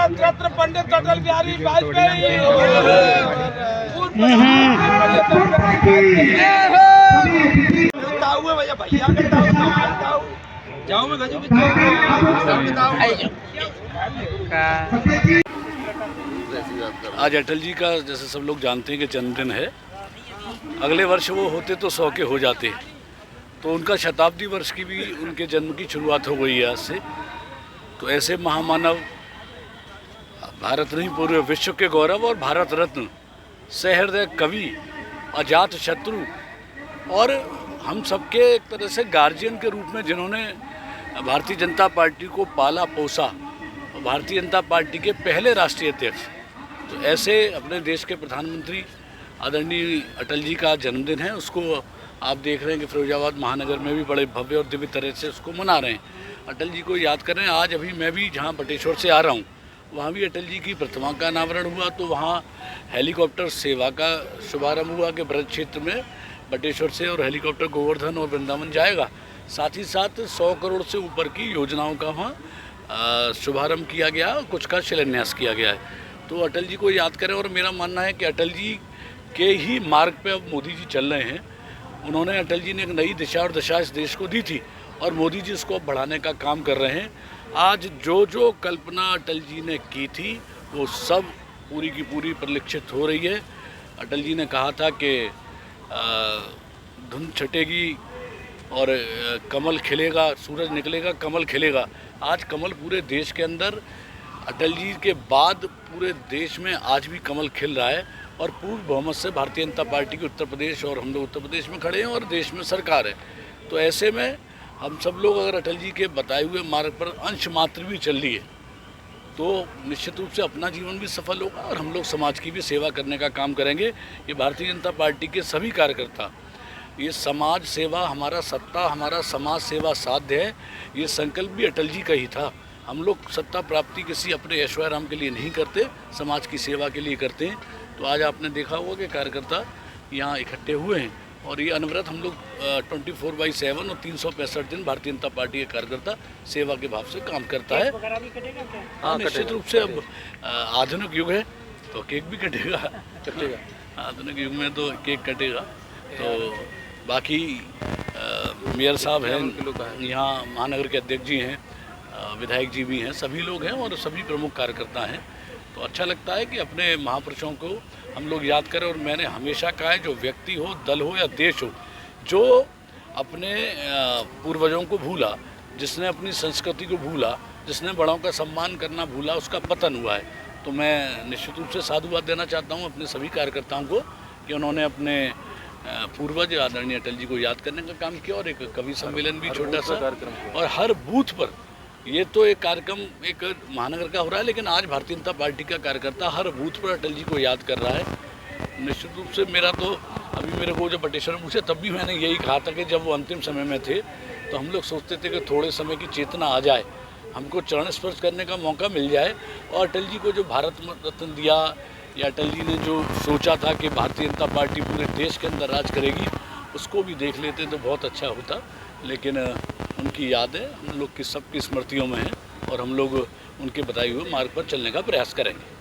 भारत रत्न पंडित अटल बिहारी वाजपेयी। आज अटल जी का जैसे सब लोग जानते हैं कि जन्मदिन है। अगले वर्ष वो होते तो 100 के हो जाते, तो उनका शताब्दी वर्ष की भी उनके जन्म की शुरुआत हो गई है आज से। तो ऐसे महामानव, भारत नहीं पूरे विश्व के गौरव और भारत रत्न, सहृदय कवि, अजात शत्रु और हम सबके एक तरह से गार्जियन के रूप में जिन्होंने भारतीय जनता पार्टी को पाला पोसा, भारतीय जनता पार्टी के पहले राष्ट्रीय अध्यक्ष, तो ऐसे अपने देश के प्रधानमंत्री आदरणीय अटल जी का जन्मदिन है। उसको आप देख रहे हैं कि फिरोजाबाद महानगर में भी बड़े भव्य और दिव्य तरह से उसको मना रहे हैं। अटल जी को याद कर रहे हैं। आज अभी मैं भी जहाँ बटेश्वर से आ रहा हूँ, वहाँ भी अटल जी की प्रतिमा का अनावरण हुआ, तो वहाँ हेलीकॉप्टर सेवा का शुभारंभ हुआ कि ब्रज क्षेत्र में बटेश्वर से और हेलीकॉप्टर गोवर्धन और वृंदावन जाएगा। साथ ही साथ 100 करोड़ से ऊपर की योजनाओं का वहाँ शुभारंभ किया गया और कुछ का शिलान्यास किया गया है। तो अटल जी को याद करें। और मेरा मानना है कि अटल जी के ही मार्ग पे अब मोदी जी चल रहे हैं। उन्होंने, अटल जी ने एक नई दिशा और दशा इस देश को दी थी और मोदी जी इसको बढ़ाने का काम कर रहे हैं। आज जो जो कल्पना अटल जी ने की थी वो सब पूरी की पूरी परिलक्षित हो रही है। अटल जी ने कहा था कि धुंध छटेगी और कमल खिलेगा, सूरज निकलेगा, कमल खिलेगा। आज कमल पूरे देश के अंदर, अटल जी के बाद पूरे देश में आज भी कमल खिल रहा है और पूर्ण बहुमत से भारतीय जनता पार्टी की उत्तर प्रदेश और हम लोग उत्तर प्रदेश में खड़े हैं और देश में सरकार है। तो ऐसे में हम सब लोग अगर अटल जी के बताए हुए मार्ग पर अंश मात्र भी चल रही है तो निश्चित रूप से अपना जीवन भी सफल होगा और हम लोग समाज की भी सेवा करने का काम करेंगे। ये भारतीय जनता पार्टी के सभी कार्यकर्ता, ये समाज सेवा हमारा सत्ता, हमारा समाज सेवा साध्य है, ये संकल्प भी अटल जी का ही था। हम लोग सत्ता प्राप्ति किसी अपने ऐश्वर्याराम के लिए नहीं करते, समाज की सेवा के लिए करते हैं। तो आज आपने देखा होगा कि कार्यकर्ता यहाँ इकट्ठे हुए हैं और ये अनवरत हम लोग 24/7 और 365 दिन भारतीय जनता पार्टी के कार्यकर्ता सेवा के भाव से काम करता है। हाँ, निश्चित रूप से अब आधुनिक युग है तो केक भी कटेगा। आधुनिक युग में तो केक कटेगा। तो बाकी मेयर साहब हैं, यहाँ महानगर के अध्यक्ष जी हैं, विधायक जी भी हैं, सभी लोग हैं और सभी प्रमुख कार्यकर्ता हैं। तो अच्छा लगता है कि अपने महापुरुषों को हम लोग याद करें। और मैंने हमेशा कहा है, जो व्यक्ति हो, दल हो या देश हो, जो अपने पूर्वजों को भूला, जिसने अपनी संस्कृति को भूला, जिसने बड़ों का सम्मान करना भूला, उसका पतन हुआ है। तो मैं निश्चित रूप से साधुवाद देना चाहता हूँ अपने सभी कार्यकर्ताओं को कि उन्होंने अपने पूर्वज आदरणीय अटल जी को याद करने का काम किया। और एक कवि सम्मेलन भी छोटा सा कार्यक्रम, और हर बूथ पर, ये तो एक कार्यक्रम एक महानगर का हो रहा है, लेकिन आज भारतीय जनता पार्टी का कार्यकर्ता हर बूथ पर अटल जी को याद कर रहा है। निश्चित रूप से मेरा तो, अभी मेरे को जब बटेश्वर में पूछे तब भी मैंने यही कहा था कि जब वो अंतिम समय में थे तो हम लोग सोचते थे कि थोड़े समय की चेतना आ जाए, हमको चरण स्पर्श करने का मौका मिल जाए और अटल जी को जो भारत रत्न दिया, या अटल जी ने जो सोचा था कि भारतीय जनता पार्टी पूरे देश के अंदर राज करेगी, उसको भी देख लेते तो बहुत अच्छा होता। लेकिन उनकी यादें हम लोग की सबकी स्मृतियों में हैं और हम लोग उनके बताए हुए मार्ग पर चलने का प्रयास करेंगे।